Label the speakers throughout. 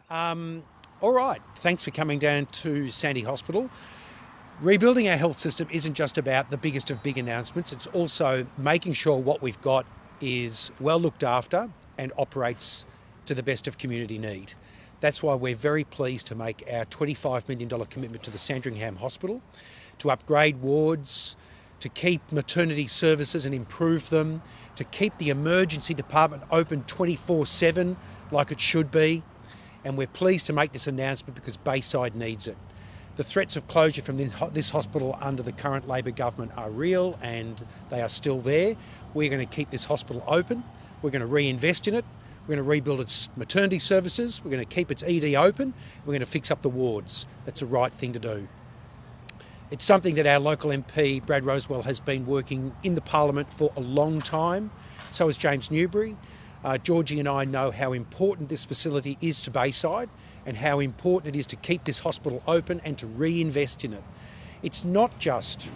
Speaker 1: All right, thanks for coming down to Sandy Hospital. Rebuilding our health system isn't just about the biggest of big announcements, it's also making sure what we've got is well looked after and operates to the best of community need. That's why we're very pleased to make our $25 million commitment to the Sandringham Hospital, to upgrade wards, to keep maternity services and improve them, to keep the emergency department open 24/7 like it should be. And we're pleased to make this announcement because Bayside needs it. The threats of closure from this hospital under the current Labor government are real and they are still there. We're going to keep this hospital open. We're going to reinvest in it. We're going to rebuild its maternity services. We're going to keep its ED open. We're going to fix up the wards. That's the right thing to do. It's something that our local MP, Brad Rowswell, has been working in the Parliament for a long time. So has James Newbury. Georgie and I know how important this facility is to Bayside and how important it is to keep this hospital open and to reinvest in it. It's not just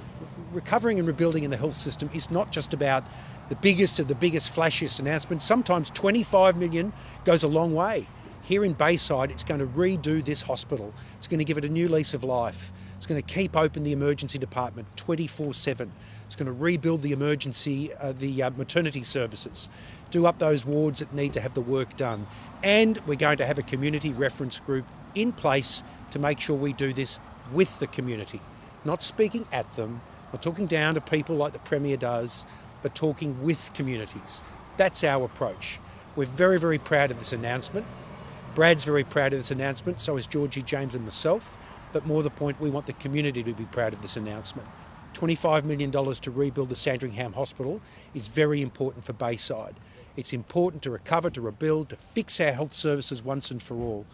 Speaker 1: recovering and rebuilding in the health system is not just about the biggest of the biggest, flashiest announcements. Sometimes 25 million goes a long way. Here in Bayside, it's going to redo this hospital. It's going to give it a new lease of life. It's going to keep open the emergency department 24/7. It's going to rebuild the maternity services, do up those wards that need to have the work done. And we're going to have a community reference group in place to make sure we do this with the community. Not speaking at them, not talking down to people like the Premier does, but talking with communities. That's our approach. We're very, very proud of this announcement. Brad's very proud of this announcement, so is Georgie, James and myself. But more the point, we want the community to be proud of this announcement. $25 million to rebuild the Sandringham Hospital is very important for Bayside. It's important to recover, to rebuild, to fix our health services once and for all.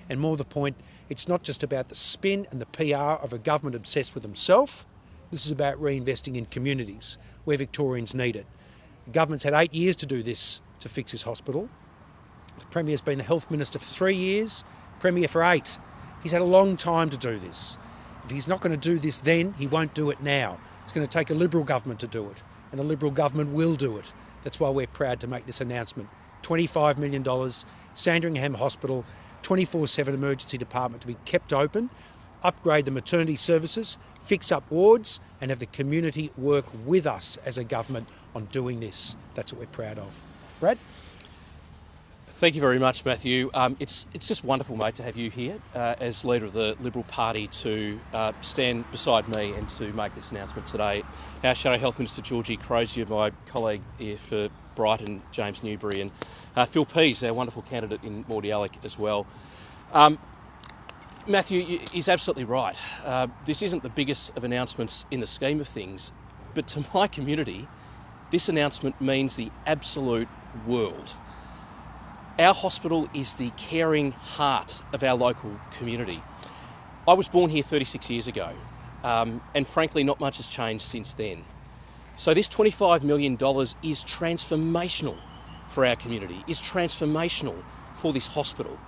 Speaker 1: And more the point, it's not just about the spin and the PR of a government obsessed with themselves. This is about reinvesting in communities where Victorians need it. The government's had 8 years to do this, to fix this hospital. The Premier's been the Health Minister for 3 years, Premier for 8. He's had a long time to do this. If he's not going to do this then, he won't do it now. It's going to take a Liberal government to do it, and a Liberal government will do it. That's why we're proud to make this announcement. $25 million, Sandringham Hospital, 24/7 emergency department to be kept open, upgrade the maternity services, fix up wards, and have the community work with us as a government on doing this. That's what we're proud of. Brad?
Speaker 2: Thank you very much, Matthew. It's just wonderful, mate, to have you here as leader of the Liberal Party to stand beside me and to make this announcement today. Our Shadow Health Minister, Georgie Crozier, my colleague here for Brighton, James Newbury, and Phil Pease, our wonderful candidate in Mordialloc as well. Matthew is absolutely right. This isn't the biggest of announcements in the scheme of things, but to my community, this announcement means the absolute world. Our hospital is the caring heart of our local community. I was born here 36 years ago, and frankly, not much has changed since then. So this $25 million is transformational for our community, is transformational for this hospital.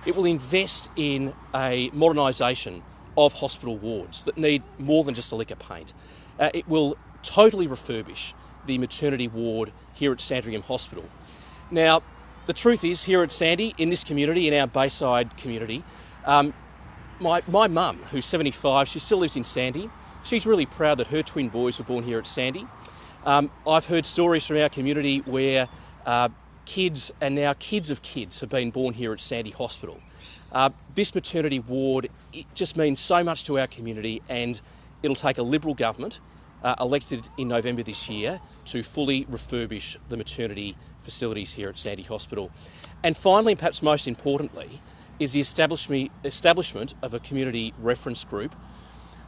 Speaker 2: It will invest in a modernisation of hospital wards that need more than just a lick of paint. It will totally refurbish the maternity ward here at Sandringham Hospital. Now, the truth is, here at Sandy, in this community, in our Bayside community, my mum, who's 75, she still lives in Sandy. She's really proud that her twin boys were born here at Sandy. I've heard stories from our community where kids and now kids of kids have been born here at Sandy Hospital. This maternity ward, it just means so much to our community, and it'll take a Liberal government elected in November this year to fully refurbish the maternity facilities here at Sandy Hospital. And finally, and perhaps most importantly, is the establishment of a community reference group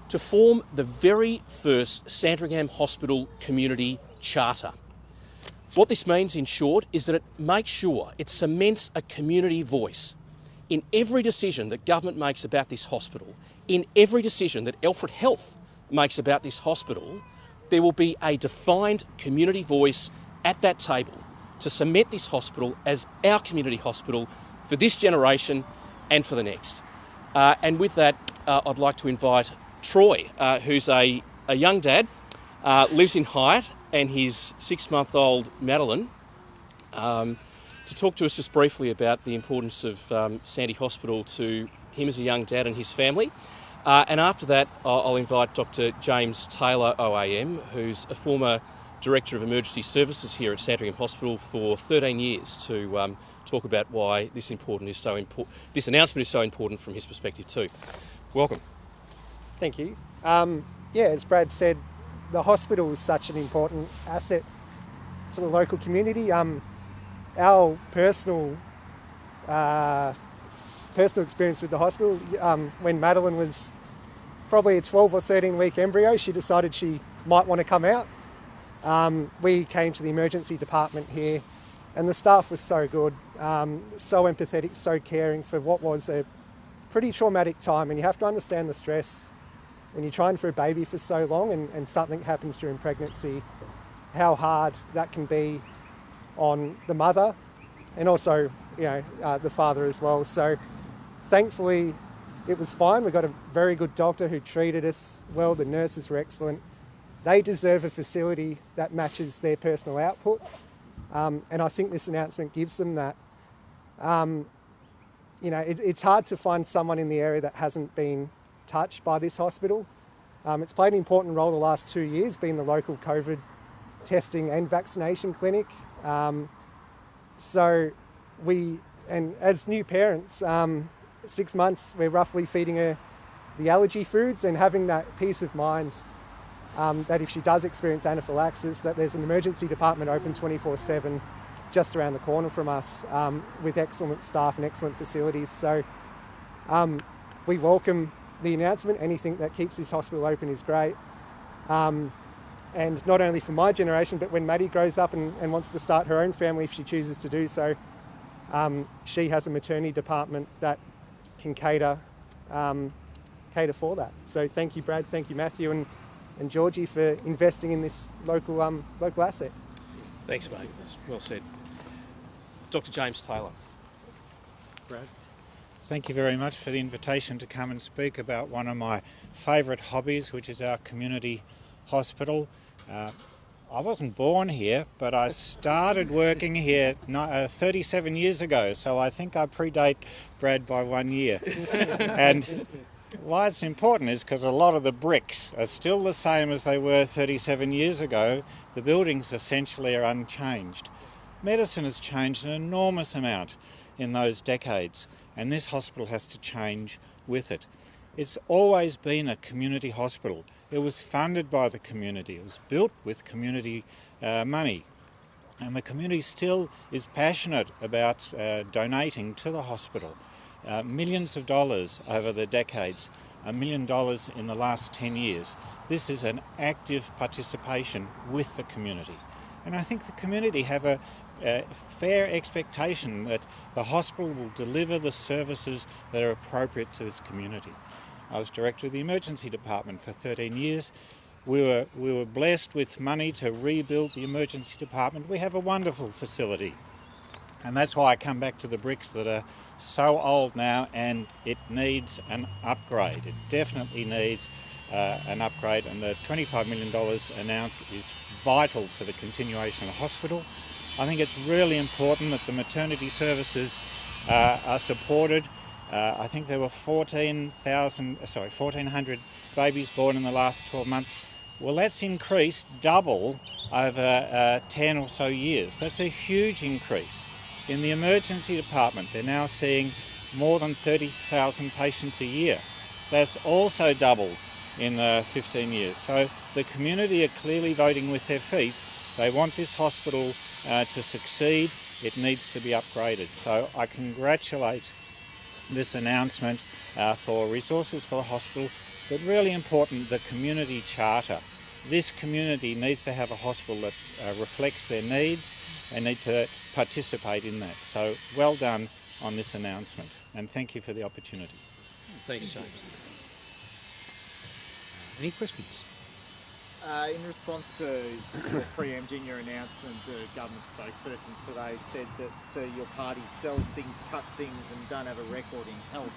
Speaker 2: to form the very first Sandringham Hospital Community Charter. What this means, in short, is that it makes sure it cements a community voice in every decision that government makes about this hospital, in every decision that Alfred Health makes about this hospital. There will be a defined community voice at that table to cement this hospital as our community hospital for this generation and for the next. And with that, I'd like to invite Troy, who's a young dad, lives in Hyatt, and his 6-month-old Madeline to talk to us just briefly about the importance of Sandy Hospital to him as a young dad and his family. And after that, I'll invite Dr. James Taylor, OAM, who's a former Director of Emergency Services here at Sandringham Hospital for 13 years, to talk about why this announcement is so important from his perspective too. Welcome.
Speaker 3: Thank you. As Brad said, the hospital is such an important asset to the local community. Our personal experience with the hospital, when Madeline was probably a 12 or 13 week embryo, she decided she might want to come out. We came to the emergency department here, and the staff was so good, so empathetic, so caring for what was a pretty traumatic time. And you have to understand the stress when you're trying for a baby for so long and something happens during pregnancy, how hard that can be on the mother and also, the father as well. So thankfully it was fine. We got a very good doctor who treated us well. The nurses were excellent. They deserve a facility that matches their personal output. And I think this announcement gives them that. It's hard to find someone in the area that hasn't been touched by this hospital. It's played an important role the last 2 years, being the local COVID testing and vaccination clinic. And as new parents, 6 months, we're roughly feeding her the allergy foods and having that peace of mind that if she does experience anaphylaxis, that there's an emergency department open 24/7 just around the corner from us, with excellent staff and excellent facilities. So we welcome the announcement. Anything that keeps this hospital open is great. And not only for my generation, but when Maddie grows up and wants to start her own family, if she chooses to do so, she has a maternity department that can cater for that. So thank you, Brad, thank you, Matthew, and Georgie for investing in this local asset.
Speaker 2: Thanks, mate. That's well said. Dr. James Taylor. Brad.
Speaker 4: Thank you very much for the invitation to come and speak about one of my favourite hobbies, which is our community hospital. I wasn't born here, but I started working here 37 years ago, so I think I predate Brad by 1 year. And why it's important is because a lot of the bricks are still the same as they were 37 years ago. The buildings essentially are unchanged. Medicine has changed an enormous amount in those decades, and this hospital has to change with it. It's always been a community hospital. It was funded by the community. It was built with community money. And the community still is passionate about donating to the hospital. Millions of dollars over the decades, $1 million in the last 10 years. This is an active participation with the community. And I think the community have a fair expectation that the hospital will deliver the services that are appropriate to this community. I was director of the emergency department for 13 years. We were blessed with money to rebuild the emergency department. We have a wonderful facility. And that's why I come back to the bricks that are so old now, and it needs an upgrade. It definitely needs an upgrade, and the $25 million announced is vital for the continuation of the hospital. I think it's really important that the maternity services are supported. I think there were 1,400 babies born in the last 12 months. Well, that's increased double over 10 or so years. That's a huge increase. In the emergency department, they're now seeing more than 30,000 patients a year. That's also doubled in 15 years. So the community are clearly voting with their feet. They want this hospital to succeed. It needs to be upgraded. So I congratulate this announcement for resources for the hospital, but really important, the community charter. This community needs to have a hospital that reflects their needs and need to participate in that. So well done on this announcement, and thank you for the opportunity.
Speaker 2: Thanks, James.
Speaker 1: Any questions?
Speaker 5: In response to preempting your announcement, the government spokesperson today said that your party sells things, cut things and don't have a record in health.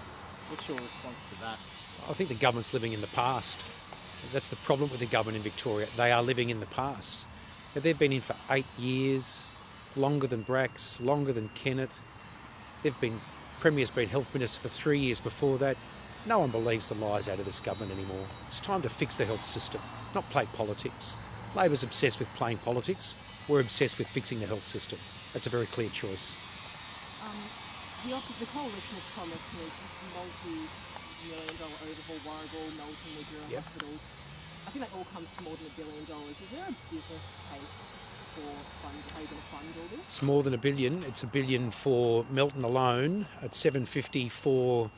Speaker 5: What's your response to that?
Speaker 1: I think the government's living in the past. That's the problem with the government in Victoria. They are living in the past. They've been in for 8 years. longer than Brax, longer than Kennett. Premier's been Health Minister for 3 years before that. No one believes the lies out of this government anymore. It's time to fix the health system, not play politics. Labor's obsessed with playing politics. We're obsessed with fixing the health system. That's a very clear choice.
Speaker 6: The coalition has promised multi-million-dollar overhaul, Warragul, Melton, Mildura hospitals. I think that all comes to more than $1 billion. Is there a business case for funds? Are you going to fund all this?
Speaker 1: It's more than $1 billion. It's $1 billion for Melton alone. It's $750 for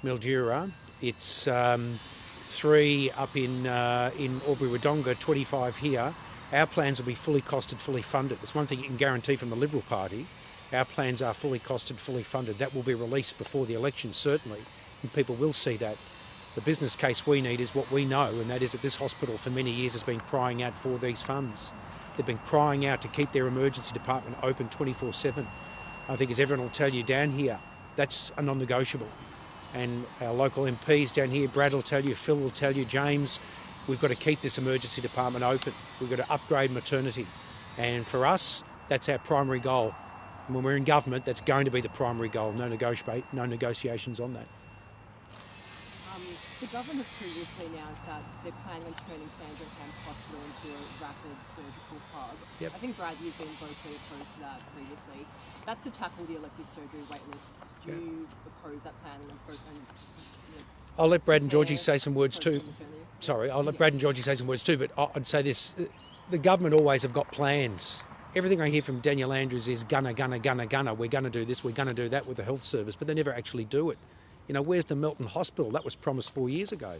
Speaker 1: Mildura. It's 3 up in Albury-Wodonga, 25 here. Our plans will be fully costed, fully funded. That's one thing you can guarantee from the Liberal Party. Our plans are fully costed, fully funded. That will be released before the election, certainly, and people will see that. The business case we need is what we know, and that is that this hospital for many years has been crying out for these funds. They've been crying out to keep their emergency department open 24/7. I think, as everyone will tell you down here, that's a non-negotiable. And our local MPs down here, Brad will tell you, Phil will tell you, James, we've got to keep this emergency department open. We've got to upgrade maternity. And for us, that's our primary goal. And when we're in government, that's going to be the primary goal. No negotiations on that.
Speaker 6: The government has previously announced that they're planning on turning Sandringham Hospital into a rapid surgical hub.
Speaker 1: Yep.
Speaker 6: I think, Brad, you've been vocally opposed to that previously. That's to tackle the elective surgery waitlist. Do you oppose that plan?
Speaker 1: I'll let Brad and Georgie say some words too. Sorry, I'll let Brad and Georgie say some words too, but I'd say this. The government always have got plans. Everything I hear from Daniel Andrews is gunna. We're going to do this, we're going to do that with the health service, but they never actually do it. You know, where's the Melton Hospital? That was promised 4 years ago.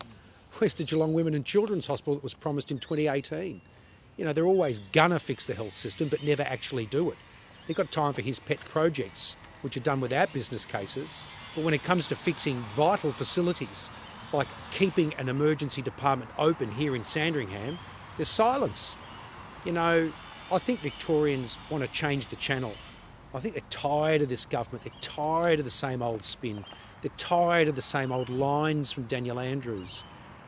Speaker 1: Where's the Geelong Women and Children's Hospital that was promised in 2018? You know, they're always gonna fix the health system, but never actually do it. They've got time for his pet projects, which are done without business cases. But when it comes to fixing vital facilities, like keeping an emergency department open here in Sandringham, there's silence. You know, I think Victorians want to change the channel. I think they're tired of this government. They're tired of the same old spin. They're tired of the same old lines from Daniel Andrews.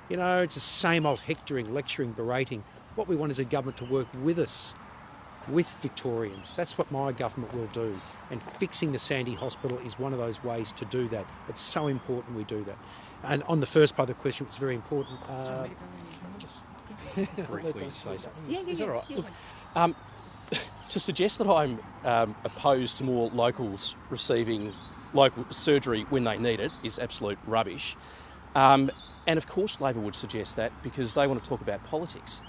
Speaker 1: You know, it's the same old hectoring, lecturing, berating. What we want is a government to work with us, with Victorians. That's what my government will do. And fixing the Sandy Hospital is one of those ways to do that. It's so important we do that. And on the first part of the question, it's very important.
Speaker 2: Briefly say something.
Speaker 6: Yeah.
Speaker 2: Is that all right? Look, to suggest that I'm opposed to more locals receiving local surgery when they need it is absolute rubbish. And of course Labor would suggest that because they want to talk about politics.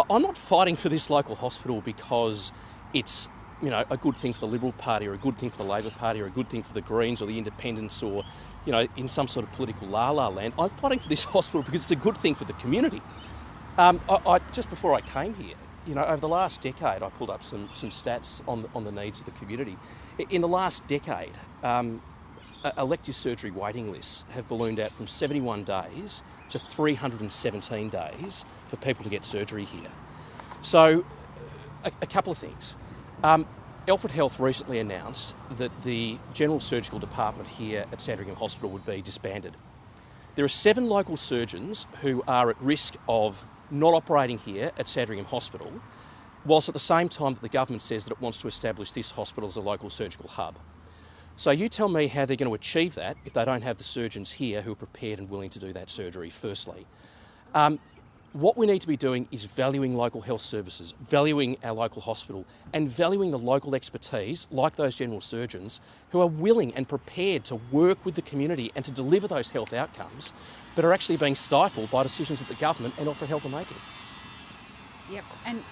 Speaker 2: I'm not fighting for this local hospital because it's, you know, a good thing for the Liberal Party or a good thing for the Labor Party or a good thing for the Greens or the Independents or, you know, in some sort of political la-la land. I'm fighting for this hospital because it's a good thing for the community. Just before I came here, you know, over the last decade, I pulled up some stats on the needs of the community. In the last decade, elective surgery waiting lists have ballooned out from 71 days to 317 days for people to get surgery here. So, a couple of things. Alfred Health recently announced that the general surgical department here at Sandringham Hospital would be disbanded. There are 7 local surgeons who are at risk of not operating here at Sandringham Hospital, whilst at the same time that the government says that it wants to establish this hospital as a local surgical hub. So you tell me how they're going to achieve that if they don't have the surgeons here who are prepared and willing to do that surgery, firstly. What we need to be doing is valuing local health services, valuing our local hospital, and valuing the local expertise, like those general surgeons, who are willing and prepared to work with the community and to deliver those health outcomes, but are actually being stifled by decisions that the government and Alfred Health are making.
Speaker 7: Yep,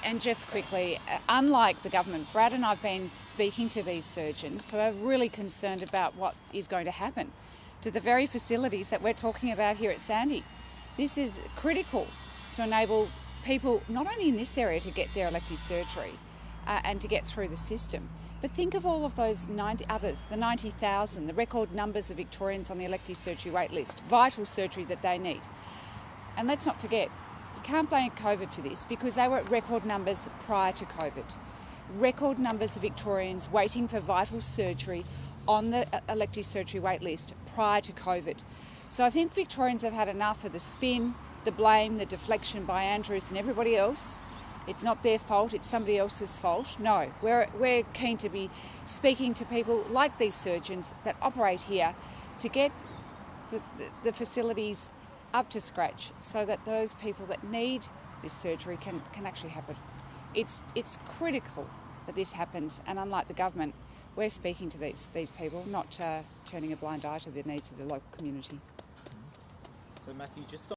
Speaker 7: and just quickly, unlike the government, Brad and I have been speaking to these surgeons who are really concerned about what is going to happen to the very facilities that we're talking about here at Sandy. This is critical to enable people, not only in this area, to get their elective surgery and to get through the system, but think of all of those 90 others, the 90,000, the record numbers of Victorians on the elective surgery wait list, vital surgery that they need. And let's not forget, you can't blame COVID for this because they were at record numbers prior to COVID. Record numbers of Victorians waiting for vital surgery on the elective surgery wait list prior to COVID. So I think Victorians have had enough of the spin, the blame, the deflection by Andrews and everybody else, It's not their fault, it's somebody else's fault. No, we're keen to be speaking to people like these surgeons that operate here to get the facilities up to scratch so that those people that need this surgery can actually have it. It's critical that this happens, and unlike the government, we're speaking to these people, not turning a blind eye to the needs of the local community.
Speaker 5: So Matthew, just